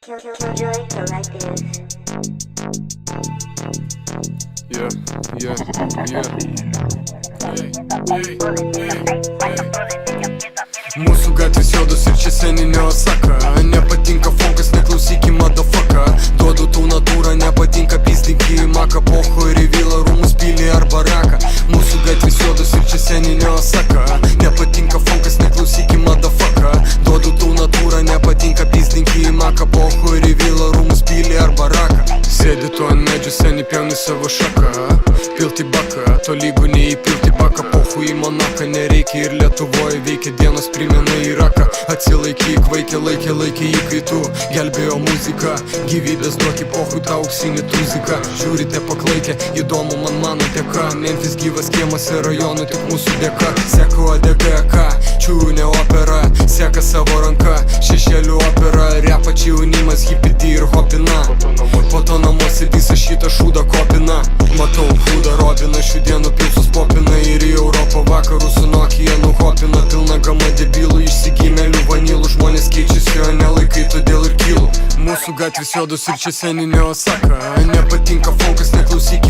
Killjoy Collective. Mūsų gatvės juodos ir čia seninė Osaka. Nepatinka fonkas, neklausyki motherfucker. Duodu tau natūrą, nepatinka pizdinki į maką. Pocho ir į vilą, rūmus, pilį ar baraką. Mūsų gatvės juodos ir čia seninė Osaka. Nepatinka fonkas, neklausyki motherfucker. Duodu tau natūrą, nepatinka pizdinki į maką. Pocho ir į vilą, rūmus, pilį ar baraką. Sėdi tu ant medžių, seni pjauni savo šaką. Pilti baką, to lygu neįpilti baką. Pochu į Monaką nereikia ir Lietuvoje veikia dienos primena Iraką. Atsilaikyk vaikė, laikė įkaitų. Gelbėjo muzika, gyvybės duoki pohui tą auksinį tuziką. Žiūrite paklaikę, įdomu man mano dėka. Memphis gyvas kiemas ir rajonų tik mūsų dėka. Seku ADGK, čiūjų ne opera. Seka savo ranka, šešėlių opera. Repa čia jaunimas, hipidi ir hopina. Po to namuose visą šitą šūdą kopina. Matau hūdą Robiną, šių dienų pilsus popina. Ir į Europą vakarų su Nokia nuhopina. Pilna gama debilų, išsigimėlių vanilų. Žmonės keičiasi, o ne laikai, todėl ir kylu. Mūsų gatvės juodos ir čia seninė Osaka. Nepatinka fonkas, neklausyki